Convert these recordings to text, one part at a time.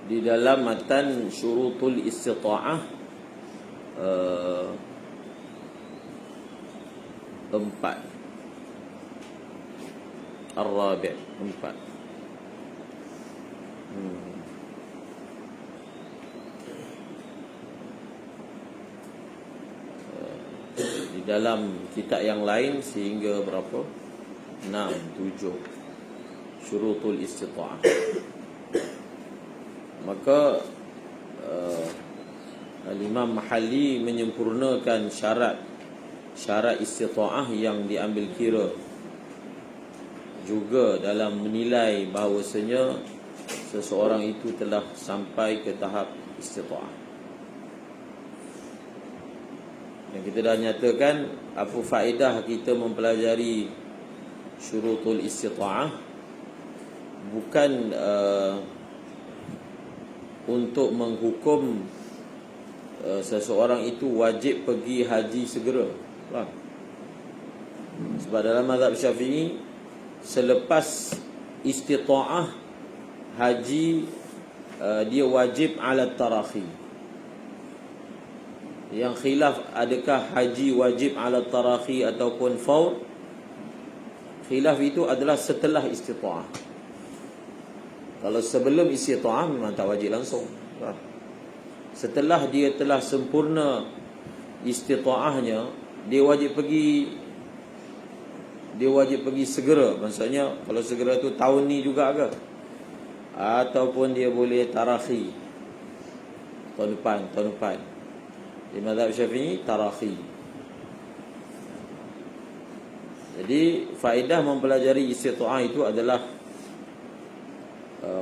di dalam matan syurutul istita'ah 4 Ar-Rabi' 4. Di dalam kitab yang lain sehingga berapa? 6, 7 syurutul istita'ah. Maka Al-Imam Mahalli menyempurnakan syarat istita'ah yang diambil kira juga dalam menilai bahawasanya seseorang itu telah sampai ke tahap istita'ah. Yang kita dah nyatakan apa faedah kita mempelajari syurutul istita'ah. Bukan untuk menghukum seseorang itu wajib pergi haji segera. Sebab dalam mazhab Syafi'i, selepas istita'ah haji dia wajib ala tarakhi. Yang khilaf adakah haji wajib ala tarakhi ataupun faur, khilaf itu adalah setelah istita'ah. Kalau sebelum istita'ah memang tak wajib langsung. Setelah dia telah sempurna istita'ahnya, dia wajib pergi segera. Maksudnya kalau segera tu tahun ni juga ke, ataupun dia boleh tarakhi tahun depan. Di mazhab Syafi'i tarakhi. Jadi faedah mempelajari istita'ah itu adalah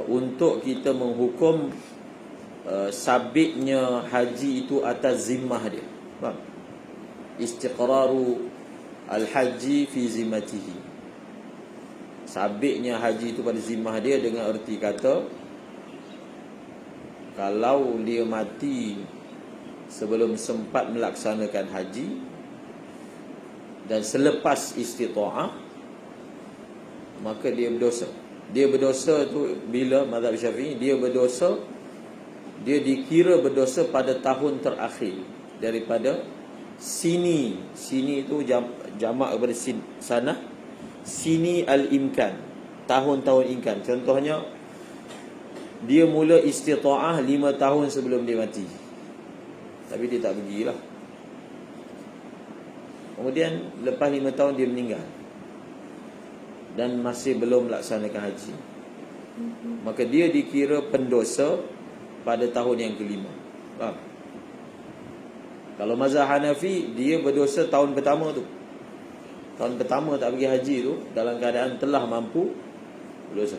untuk kita menghukum sabitnya haji itu atas zimmah dia. Istiqraru al-haji fi zimmatihi. Sabitnya haji itu pada zimmah dia, dengan erti kata kalau dia mati sebelum sempat melaksanakan haji dan selepas istita'ah, maka dia berdosa. Dia berdosa tu bila mazhab Syafi'i, dia dikira berdosa pada tahun terakhir daripada sini itu jamak kepada sana, sini al-imkan, tahun-tahun imkan. Contohnya dia mula istita'ah 5 tahun sebelum dia mati, tapi dia tak pergilah. Kemudian lepas 5 tahun dia meninggal dan masih belum melaksanakan haji, maka dia dikira pendosa pada tahun yang kelima. Kalau mazhab Hanafi, dia berdosa tahun pertama tu. Tahun pertama tak pergi haji tu, dalam keadaan telah mampu, berdosa.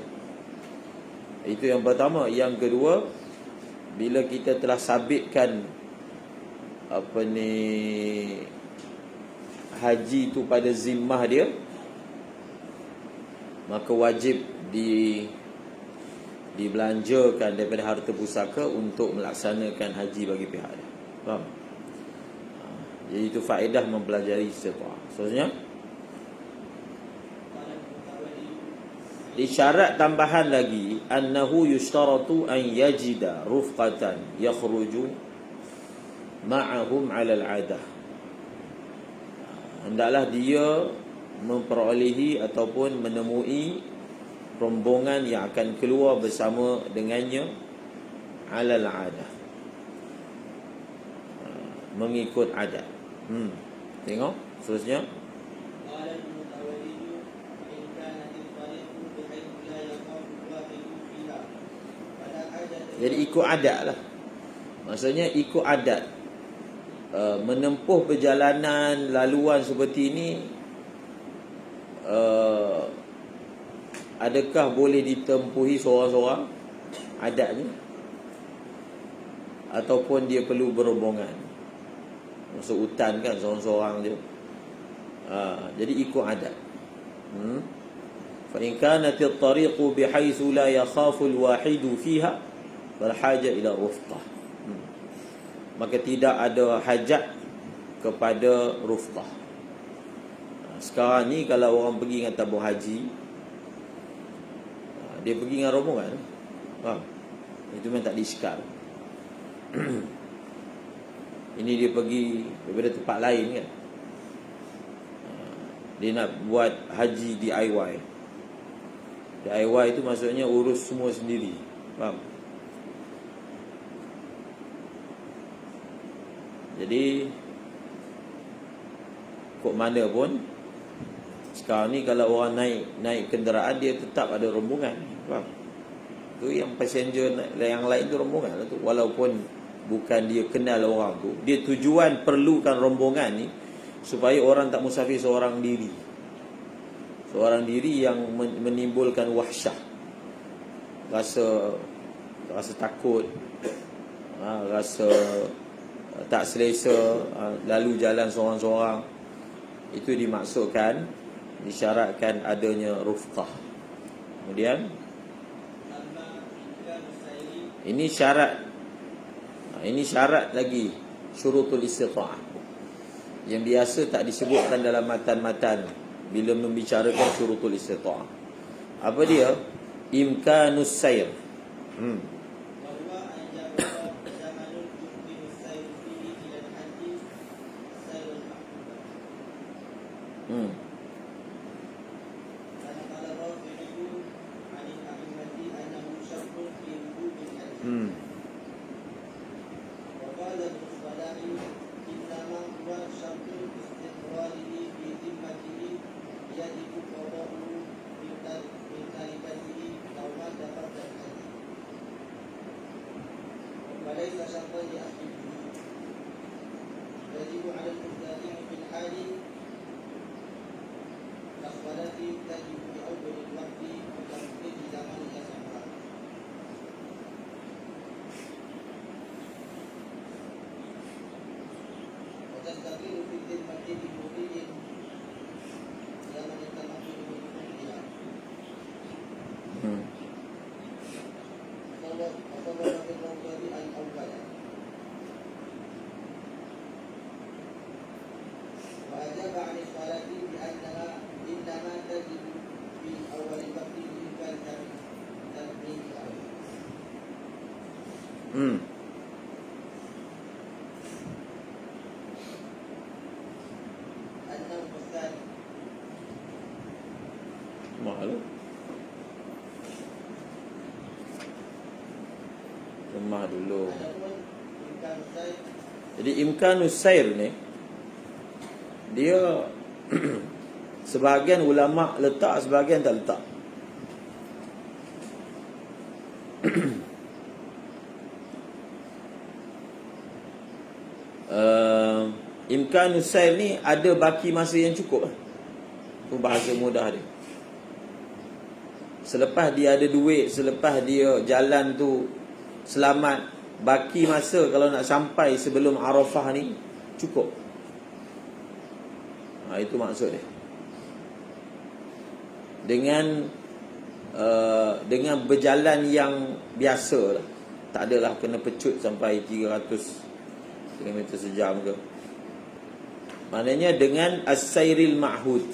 Itu yang pertama. Yang kedua, bila kita telah sabitkan haji tu pada zimmah dia, maka wajib dibelanjakan daripada harta pusaka untuk melaksanakan haji bagi pihak dia. Faham? Jadi itu faedah mempelajari istita'ah. Seterusnya, di syarat tambahan lagi, annahu yushtaratu an yajida rufqatan yakhruju ma'ahum 'ala al-'adah. Hendaklah dia memperolehi ataupun menemui rombongan yang akan keluar bersama dengannya, alal adah, mengikut adat. Tengok seterusnya. Jadi ikut adat lah. Maksudnya ikut adat. Menempuh perjalanan laluan seperti ini, adakah boleh ditempuhi seorang-seorang adatnya, ataupun dia perlu berombongan? Masuk hutan kan seorang-seorang je. Jadi ikut adat. Fa in kanat at-tariqu bihaythu la yakhafu al-wahidu fiha fal haja ila rufqah. Maka tidak ada hajat kepada rufqah. Sekarang ni kalau orang pergi dengan tabung haji, dia pergi dengan rombongan. Itu memang tak diiskal. Ini dia pergi daripada tempat lain kan. Dia nak buat haji DIY. DIY itu maksudnya urus semua sendiri. Faham? Jadi kok mana pun sekarang ni kalau orang naik kenderaan, dia tetap ada rombongan. Faham? Tu yang passenger yang lain tu rombongan lah tu. Walaupun bukan dia kenal orang tu, dia tujuan perlukan rombongan ni supaya orang tak musafir seorang diri. Seorang diri yang menimbulkan wahsyah, rasa takut, rasa tak selesa, lalu jalan seorang-seorang. Itu dimaksudkan, disyaratkan adanya rufqah. Kemudian ini syarat lagi, syurutul istita'ah, yang biasa tak disebutkan dalam matan-matan bila membicarakan syurutul istita'ah. Apa dia? Imkanus sayr. Lemah dulu. Jadi imkanus sayr ni, dia sebahagian ulama letak, sebahagian tak letak. Imkanus sayr ni ada baki masa yang cukup. Itu bahasa mudah dia. Selepas dia ada duit, selepas dia jalan tu selamat, baki masa kalau nak sampai sebelum Arafah ni cukup. Itu maksud dia. Dengan berjalan yang biasa lah. Tak adalah kena pecut sampai 300 km sejam ke. Maknanya dengan as-sayril ma'hud,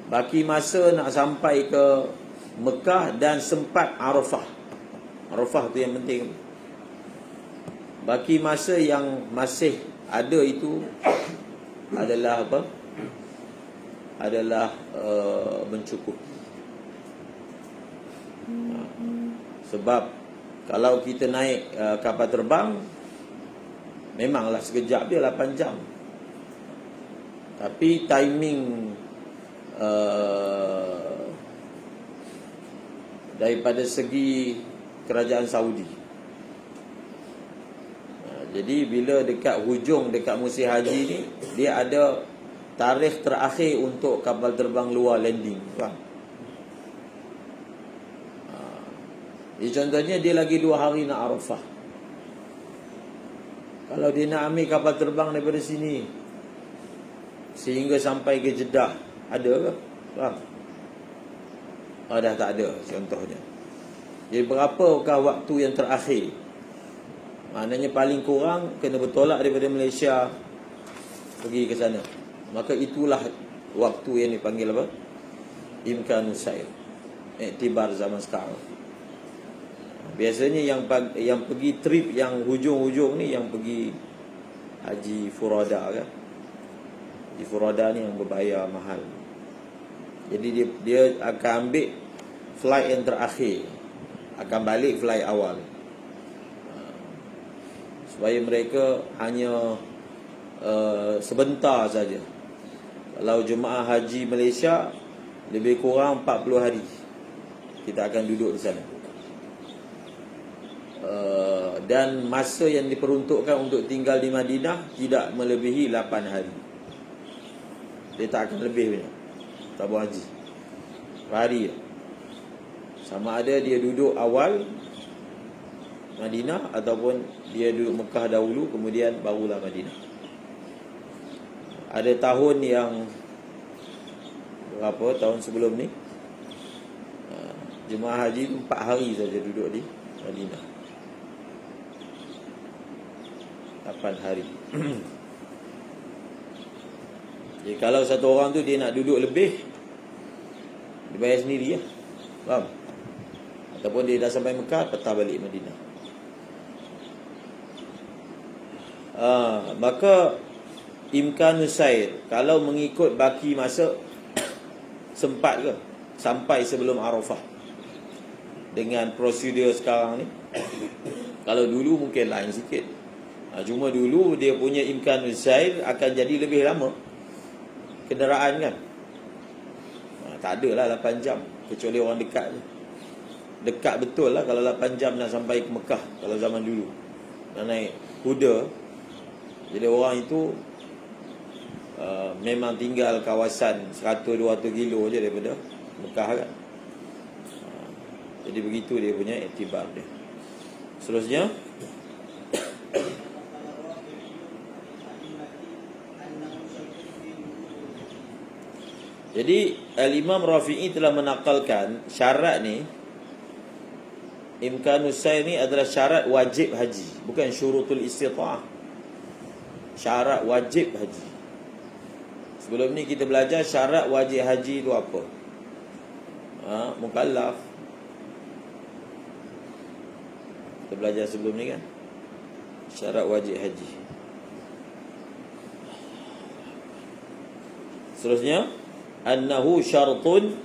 baki masa nak sampai ke Mekah dan sempat Arafah. Arafah tu yang penting. Baki masa yang masih ada itu adalah apa? Adalah mencukupi. Sebab kalau kita naik kapal terbang, memanglah sekejap dia 8 jam. Tapi timing daripada segi kerajaan Saudi, jadi bila dekat hujung, dekat musim haji ni, dia ada tarikh terakhir untuk kapal terbang luar landing. Faham? Jadi contohnya dia lagi 2 hari nak Arafah. Kalau dia nak ambil kapal terbang daripada sini sehingga sampai ke Jeddah, ada ke? Faham? Dah tak ada contohnya. Jadi berapakah waktu yang terakhir? Maknanya paling kurang kena bertolak daripada Malaysia pergi ke sana. Maka itulah waktu yang dipanggil apa? Imkanus sayr. Iktibar zaman sekarang. Biasanya yang pergi trip yang hujung-hujung ni yang pergi Haji Furada kan. Haji Furada ni yang berbayar mahal. Jadi dia akan ambil flight yang terakhir, akan balik flight awal. Supaya mereka hanya sebentar saja. Kalau jemaah haji Malaysia lebih kurang 40 hari kita akan duduk di sana. Dan masa yang diperuntukkan untuk tinggal di Madinah tidak melebihi 8 hari. Dia tak akan lebih punya tabung haji hari. Sama ada dia duduk awal Madinah ataupun dia duduk Mekah dahulu kemudian barulah Madinah. Ada tahun yang berapa tahun sebelum ni, jemaah haji 4 hari saja duduk di Madinah. 8 hari. Jadi kalau satu orang tu dia nak duduk lebih, dia bayar sendiri lah. Faham? Ataupun dia dah sampai Mekah, patah balik Madinah. Maka imkanus sair, kalau mengikut baki masa, sempat ke sampai sebelum Arafah dengan prosedur sekarang ni? Kalau dulu mungkin lain sikit. Cuma dulu dia punya imkanus sair akan jadi lebih lama kenderaan kan. Tak adalah 8 jam kecuali orang dekat je. Dekat betul lah kalau 8 jam nak sampai ke Mekah kalau zaman dulu. Nak naik kuda. Jadi orang itu memang tinggal kawasan 100-200 kilo je daripada Mekah kan. Jadi begitu dia punya iktibar dia. Seterusnya, jadi Al-Imam Rafi'i telah menakalkan syarat ni, imkanus sair ni adalah syarat wajib haji, bukan syurutul istita'ah. Syarat wajib haji. Sebelum ni kita belajar syarat wajib haji itu apa? Mukallaf. Kita belajar sebelum ni kan, syarat wajib haji. Seterusnya, annahu syartun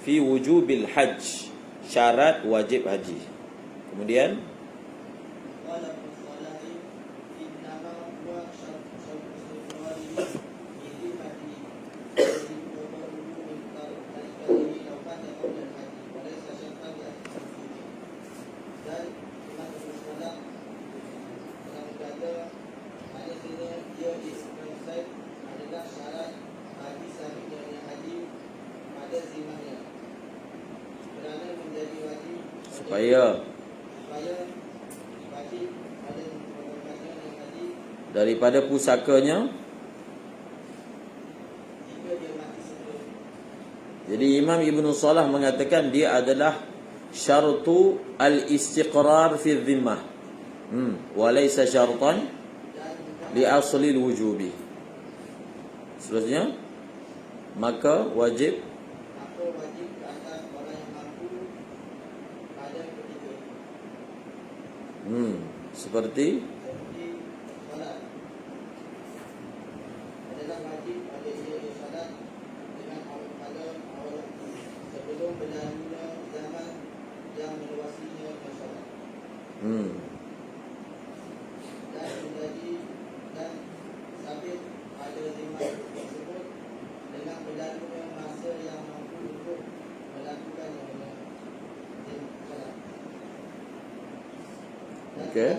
fi wujubil hajj, syarat wajib haji. Kemudian supaya daripada pusakanya. Jadi Imam Ibn Salah mengatakan dia adalah syartu al-istiqrar fi dhimmah, wa laysa syartan li asli al-wujubi. Seterusnya, maka wajib seperti okey.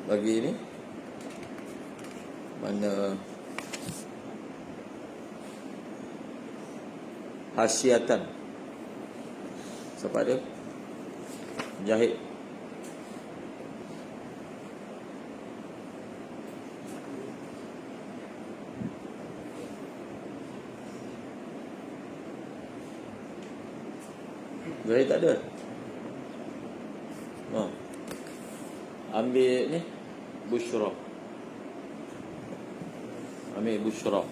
Bagi ini Mana Hasyiatan. Siapa ada? Jahit. Jahit tak ada. Ambil ni Bushra. Ambil Bushra.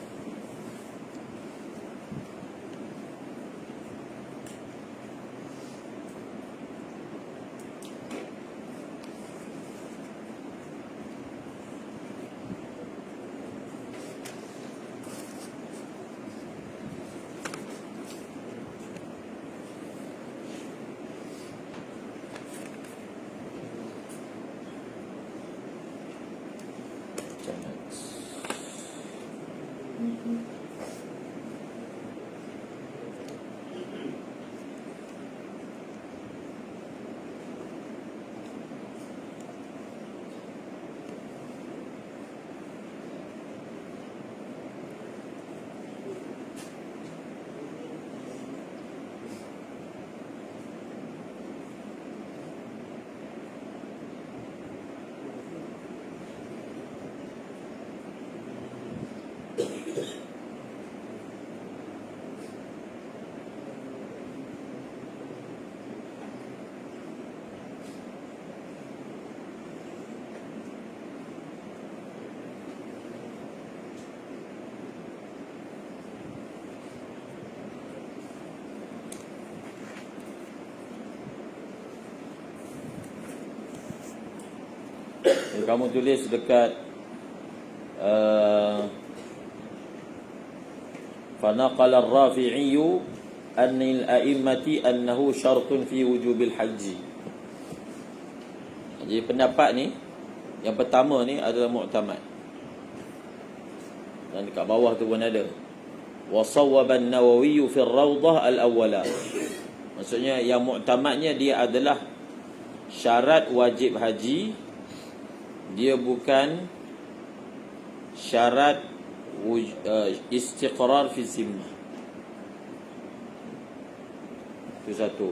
Kamu tulis dekat فنقل الرافعي أن الأئمة أنه شرط في وجوب الحج. Jadi pendapat ni yang pertama ni adalah mu'tamad. Dan dekat bawah tu pun ada وصوب النووي في الروضة الأولى. Maksudnya yang mu'tamadnya dia adalah syarat wajib haji, dia bukan syarat istiqrar fi zimmah. Itu satu.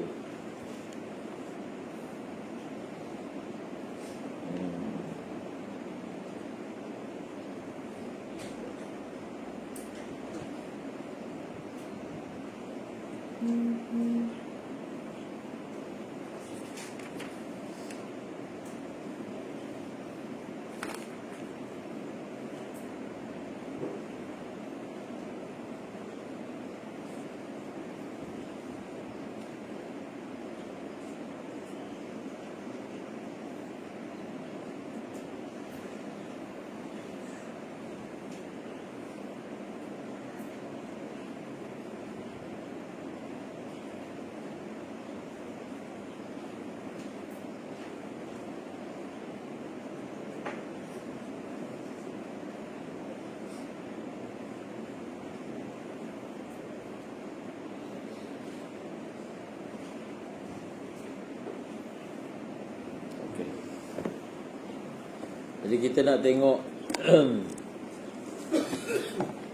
Jadi kita nak tengok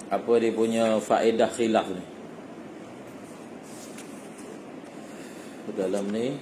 apa dia punya faedah khilaf ni. Dalam ni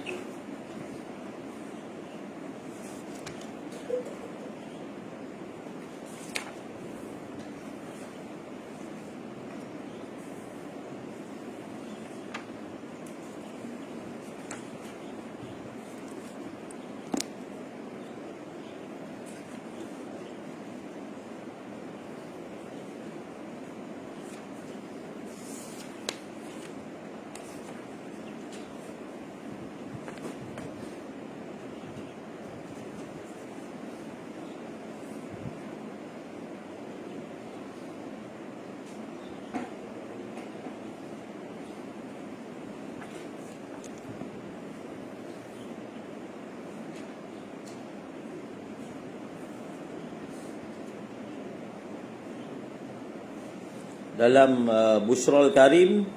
dalam Bushrul Karim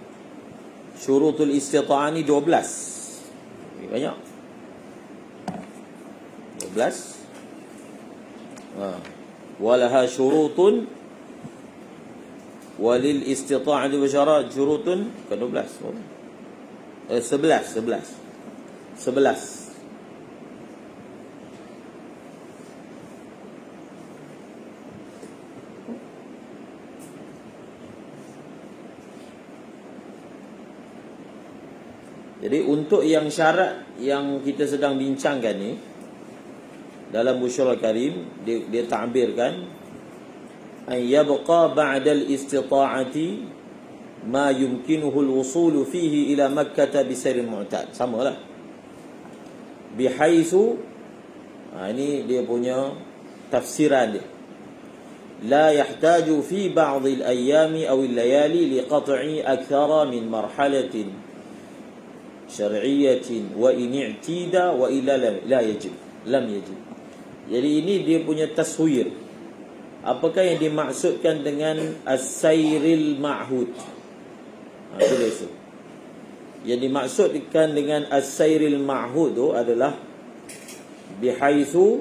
syurutul istita'ah ni 12. Banyak. 12. walaha syurutun walil istita'ati wa syarat syurutun ke-12 11. Jadi untuk yang syarat yang kita sedang bincangkan ni dalam Busyrul Karim, dia ta'birkan an yabqa ba'da al-istita'ati ma yumkinuhu al-wusul fihi ila Makkah bisayr mu'tad. Samalah. Bihaitsu, ini dia punya tafsiran dia. La yahtaju fi ba'd al-ayyam aw al-layali liqat'i akthara min marhalatin syar'iyyatin wa in i'tida wa illa lam yajib. Jadi ini dia punya taswir. Apakah yang dimaksudkan dengan as-sayril ma'hud? Tulis tu. Yang dimaksudkan dengan as-sayril ma'hud tu adalah bihaitsu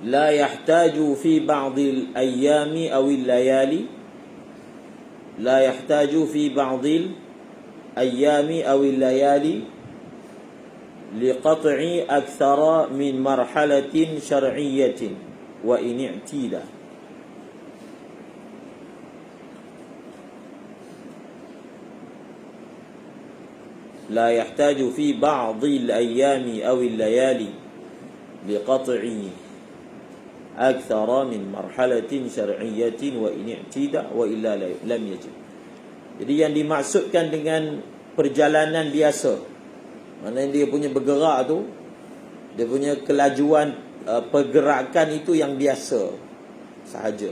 la yahtaju fi ba'dil ayyami aw al-layali, la yahtaju fi ba'dil ayyami aw al-layali liqat'i akthara min marhalatin syar'iyyatin wa in i'tida. La yahtaju fi ba'dil ayyami aw al-layali liqat'i akthara min marhalatin syar'iyyatin wa in i'tida wa illa lam yajib. Jadi yang dimaksudkan dengan perjalanan biasa, maknanya dia punya bergerak tu, dia punya kelajuan pergerakan itu yang biasa sahaja.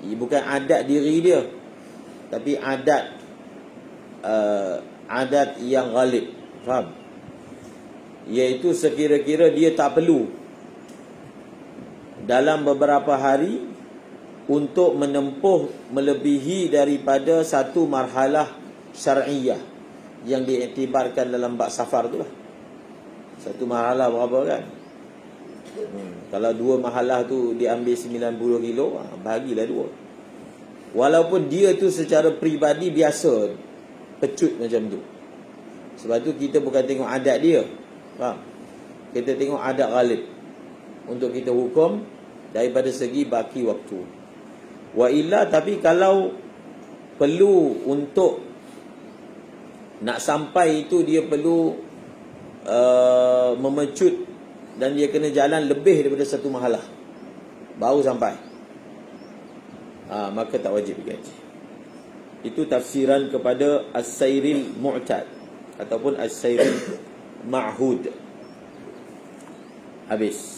Bukan adat diri dia, tapi adat yang ghalib. Faham? Iaitu sekira-kira dia tak perlu dalam beberapa hari untuk menempuh melebihi daripada satu marhalah syar'iyah yang diiktibarkan dalam bab safar tu lah. Satu marhalah berapa kan? Kalau dua marhalah tu diambil 90 kilo, bahagilah dua. Walaupun dia tu secara peribadi biasa pecut macam tu. Sebab tu kita bukan tengok adat dia, faham? Kita tengok adat ghalib untuk kita hukum daripada segi baki waktu. Wa illa, tapi kalau perlu untuk nak sampai itu, dia perlu memecut dan dia kena jalan lebih daripada satu mahalah baru sampai, maka tak wajib digaji. Itu tafsiran kepada as-sayril mu'tad ataupun as-sayril ma'hud. Habis.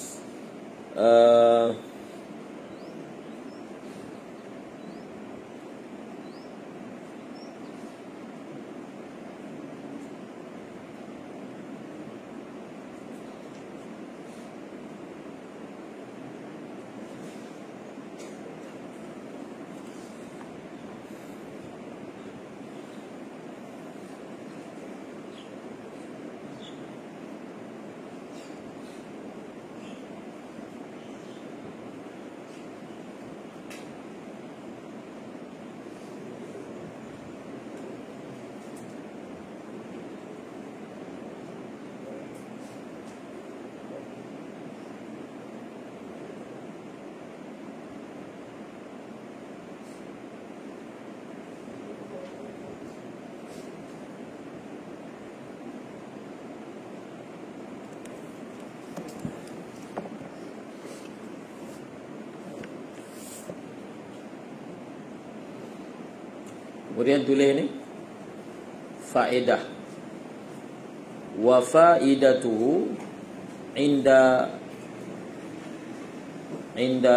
Kemudian tulis ni faedah. Wa faidatuhu inda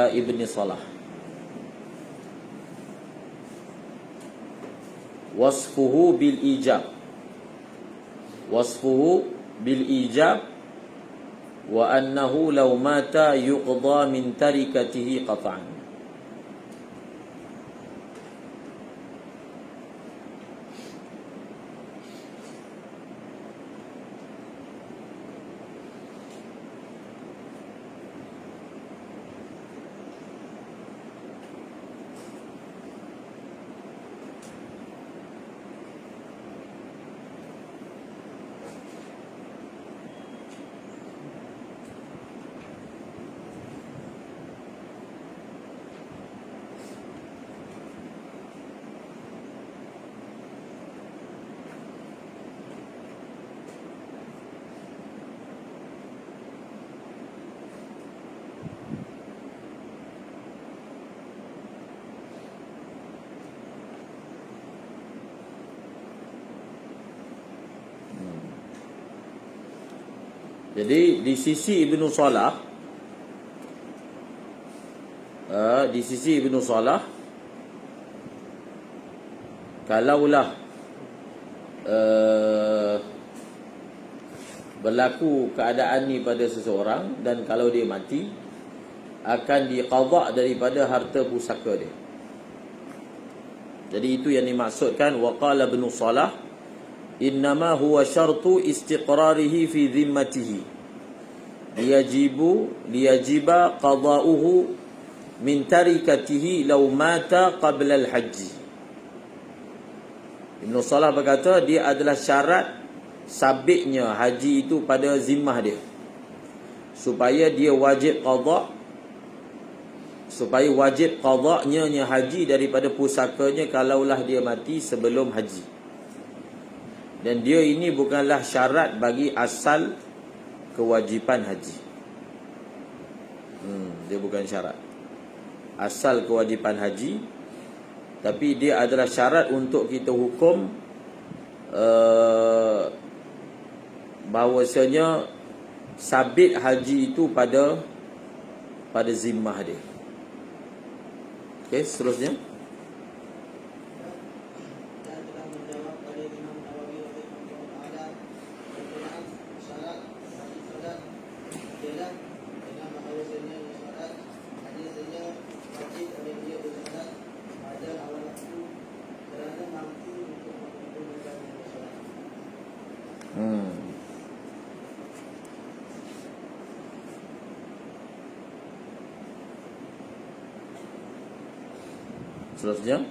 Ibn Salah. Wasfuhu bil ijab. Wasfuhu bil ijab wa annahu law mata yuqda min tarikatihi qat'an. Jadi di sisi Ibnu Salah, kalaulah berlaku keadaan ni pada seseorang dan kalau dia mati, akan diqadha daripada harta pusaka dia. Jadi itu yang dimaksudkan waqala Ibnu Salah innama huwa syartu istiqrarihi fi dhimmatihi liyajiba qada'uhu min tarikatihi law mata qabla al-hajj. Ibn Salah berkata dia adalah syarat sabitnya haji itu pada zimmah dia, supaya dia wajib qada', supaya wajib qada'nya haji daripada pusakanya kalaulah dia mati sebelum haji. Dan dia ini bukanlah syarat bagi asal kewajipan haji. Dia bukan syarat asal kewajipan haji, tapi dia adalah syarat untuk kita hukum bahawasanya sabit haji itu pada zimmah dia. Okey, seterusnya. Seterusnya.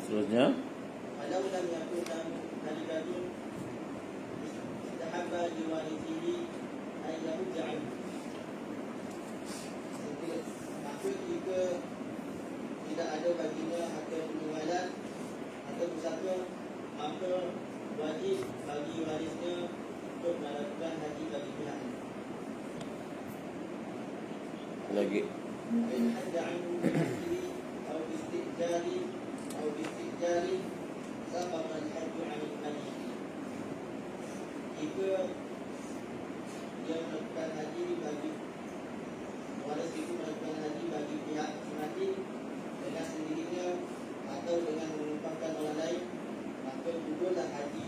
Seterusnya. Tidak ada baginya harta peninggalan atau pusaka, maka wajib bagi warisnya untuk melakukan haji bagi pihaknya. Lagi. Ada anhu bihasiri atau istijari sabab al-hajj anil haji. Jika dia melakukan haji bagi waris itu melakukan haji bagi pihak mati dengan sendirinya atau dengan menumpangkan orang lain, maka gugurlah haji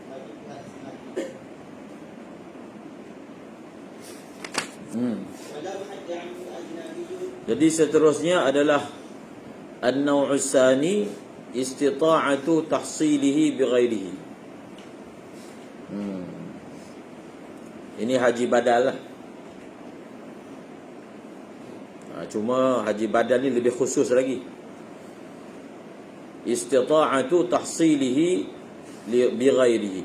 bagi pihak mati. Jadi seterusnya adalah an-naw'u tsani istita'atu tahsilihi bighairihi. Ini haji badal lah. Cuma haji badal ni lebih khusus lagi. Istita'atu tahsilihi bighairihi.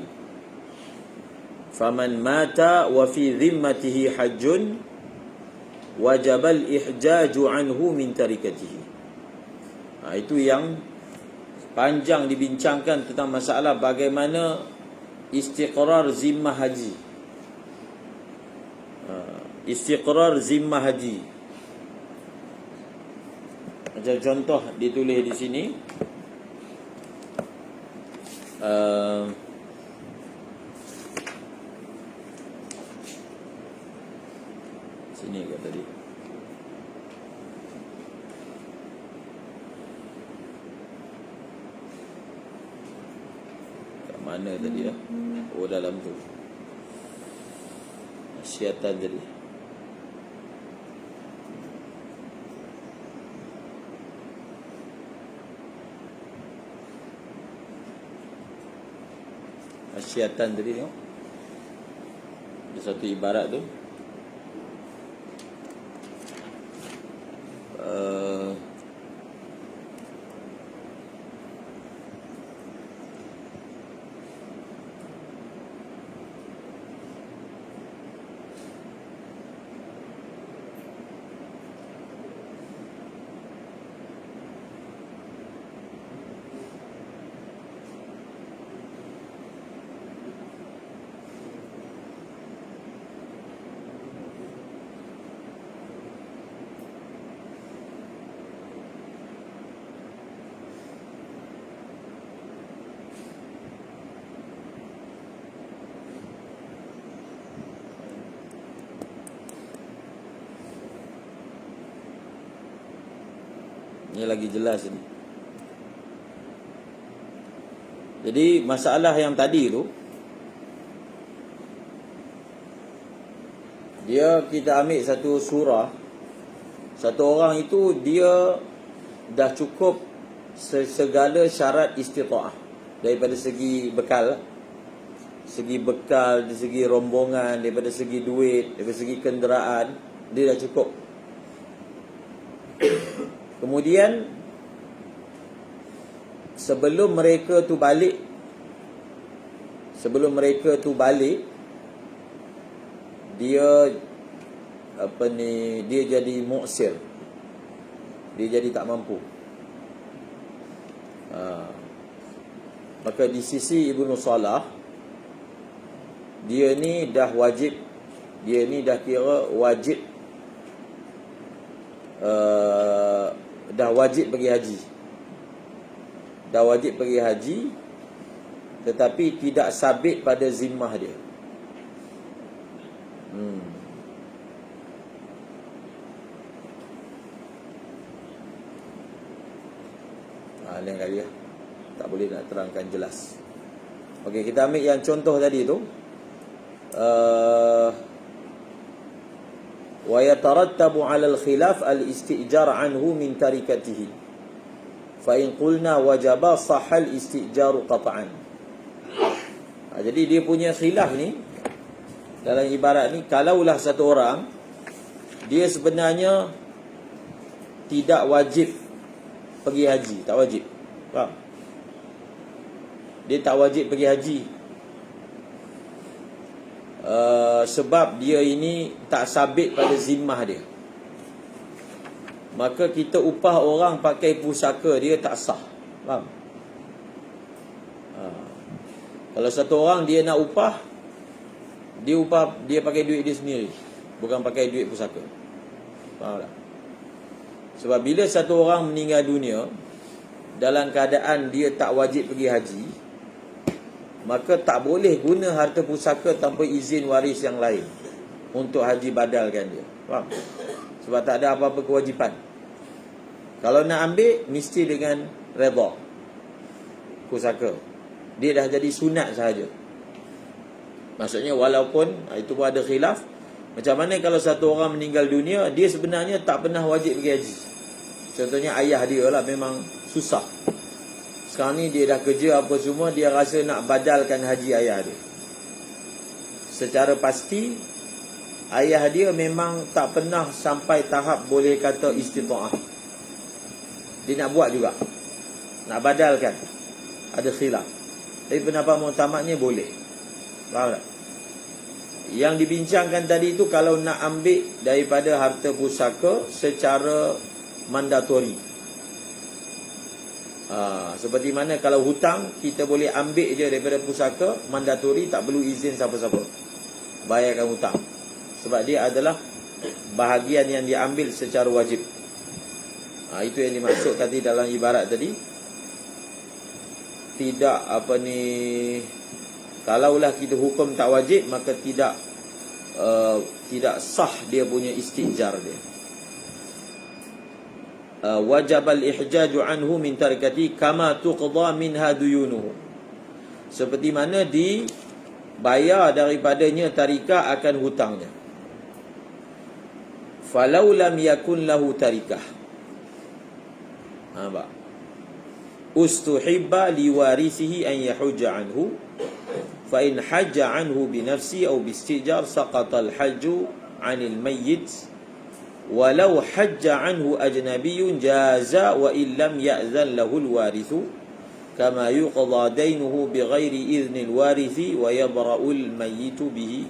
Faman mata wa fi dhimmatihi hajjun wajaba al-ihjaju anhu min tarikatihi. Itu yang panjang dibincangkan tentang masalah bagaimana istiqrar zimmah haji. Istiqrar zimmah haji. Macam contoh ditulis di sini. Sini ke tadi? Kat mana tadi ya? Oh, dalam tu. Nasiatan tadi. kemaksiatan tadi, tengok. Ada satu ibarat tu. Ini lagi jelas ini. Jadi masalah yang tadi tu, dia kita ambil satu surah, satu orang itu dia dah cukup segala syarat istita'ah daripada segi bekal, dari segi rombongan, daripada segi duit, daripada segi kenderaan, dia dah cukup. Kemudian sebelum mereka tu balik, dia dia jadi mu'sir. Dia jadi tak mampu. Maka di sisi Ibnu Salah, dia ni dah wajib, dia ni dah kira wajib, dah wajib pergi haji. Dah wajib pergi haji, tetapi tidak sabit pada zimmah dia. Lain kali lah, tak boleh nak terangkan jelas. Okey, kita ambil yang contoh tadi tu. Wa yatarattabu 'ala al-khilaf al-isti'jar 'anhu min tarikatihi. Fa in qulna wajaba sahha al-isti'jar qat'an. Jadi dia punya khilaf ni, dalam ibarat ni, kalaulah satu orang dia sebenarnya tidak wajib pergi haji, tak wajib. Faham? Dia tak wajib pergi haji. Sebab dia ini tak sabit pada zimmah dia. Maka kita upah orang pakai pusaka dia tak sah. Faham? Kalau satu orang dia nak upah, dia pakai duit dia sendiri, bukan pakai duit pusaka. Faham tak? Sebab bila satu orang meninggal dunia dalam keadaan dia tak wajib pergi haji, maka tak boleh guna harta pusaka tanpa izin waris yang lain untuk haji badalkan dia. Faham? Sebab tak ada apa-apa kewajipan. Kalau nak ambil, mesti dengan redha pusaka. Dia dah jadi sunat sahaja. Maksudnya walaupun, itu pun ada khilaf, macam mana kalau satu orang meninggal dunia, dia sebenarnya tak pernah wajib pergi haji. Contohnya ayah dia lah, memang susah. Sekarang ni dia dah kerja apa semua, dia rasa nak badalkan haji ayah dia. Secara pasti, ayah dia memang tak pernah sampai tahap boleh kata istita'ah. Dia nak buat juga, nak badalkan. Ada khilaf. Tapi pendapat muktamadnya boleh. Faham tak? Yang dibincangkan tadi itu kalau nak ambil daripada harta pusaka secara mandatori. Seperti mana kalau hutang, kita boleh ambil je daripada pusaka mandatori, tak perlu izin siapa-siapa, bayarkan hutang. Sebab dia adalah bahagian yang diambil secara wajib. Itu yang dimaksud tadi dalam ibarat tadi. Tidak kalaulah kita hukum tak wajib, maka tidak sah dia punya istijar dia. Wajib al-ihjaju anhu min tarikati kama tuqda minha duyunuhu. Seperti mana dibayar daripadanya tarikah akan hutangnya. Falau lam yakun lahu tarikah, ustuhibba liwarisihi an yahujja anhu fa in hajja anhu bi nafsi aw bi istijar saqata al-hajju 'anil mayyit walau hajja anhu ajnabiyyun jaza wa illam ya'zan lahu al-warithu kama yuqda daynuhu bighairi idzni al-warithi wa yabra'u al-mayyitu bihi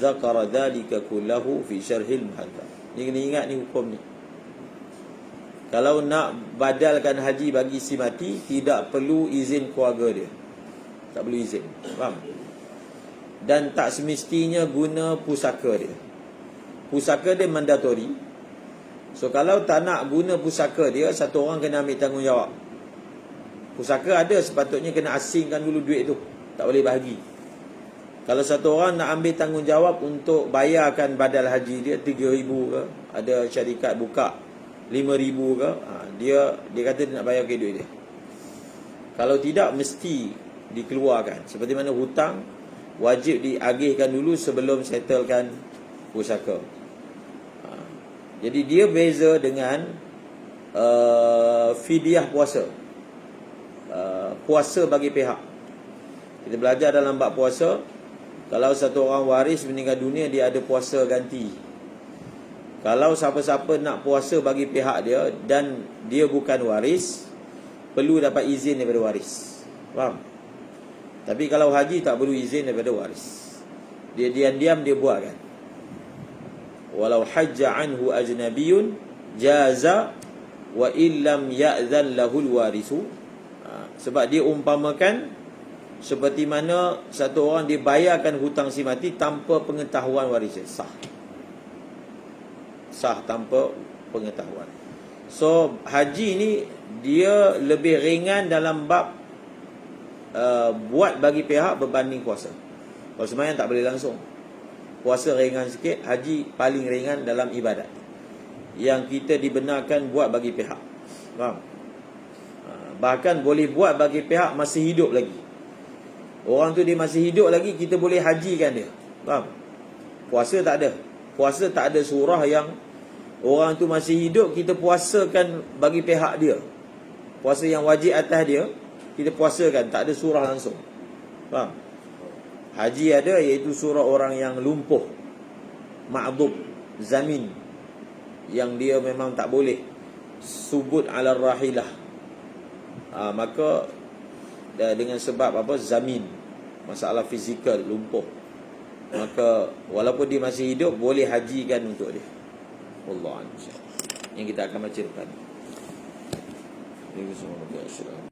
dzakara dhalika kullahu fi syarhil muhadzab. Ni kena ingat ni hukum ni. Kalau nak badalkan haji bagi si mati, tidak perlu izin keluarga dia. Tak perlu izin. Faham? Dan tak semestinya guna pusaka dia. Pusaka dia mandatory. So kalau tak nak guna pusaka dia, satu orang kena ambil tanggungjawab. Pusaka ada, sepatutnya kena asingkan dulu duit tu. Tak boleh bahagi. Kalau satu orang nak ambil tanggungjawab untuk bayarkan badal haji dia 3,000 ke, ada syarikat buka 5,000 ke, dia kata dia nak bayar ke duit dia. Kalau tidak, mesti dikeluarkan. Seperti mana hutang wajib diagihkan dulu sebelum settlekan pusaka. Jadi dia beza dengan fidyah puasa. Puasa bagi pihak. Kita belajar dalam bab puasa, kalau satu orang waris meninggal dunia, dia ada puasa ganti. Kalau siapa-siapa nak puasa bagi pihak dia dan dia bukan waris, perlu dapat izin daripada waris. Faham? Tapi kalau haji tak perlu izin daripada waris. Dia diam-diam dia buat kan. Walau hajja anhu ajnabiyyun jaza wa illam ya'zan lahul warisu. Sebab dia umpamakan seperti mana satu orang dibayarkan hutang si mati tanpa pengetahuan warisnya. Sah tanpa pengetahuan. So haji ni dia lebih ringan dalam bab buat bagi pihak berbanding puasa. Kalau sembahyang tak boleh langsung, puasa ringan sikit, haji paling ringan dalam ibadat yang kita dibenarkan buat bagi pihak. Faham? Bahkan boleh buat bagi pihak masih hidup lagi. Orang tu dia masih hidup lagi, kita boleh hajikan dia. Faham? Puasa tak ada. Puasa tak ada surah yang orang tu masih hidup kita puasakan bagi pihak dia. Puasa yang wajib atas dia, kita puasakan, tak ada surah langsung. Faham? Haji ada, iaitu surah orang yang lumpuh, ma'dub, zamin, yang dia memang tak boleh subut ala rahilah. Maka dengan sebab apa? Zamin, masalah fizikal, lumpuh, maka walaupun dia masih hidup, boleh hajikan untuk dia. Wallahu a'lam. Yang kita akan baca depan. Ini semua.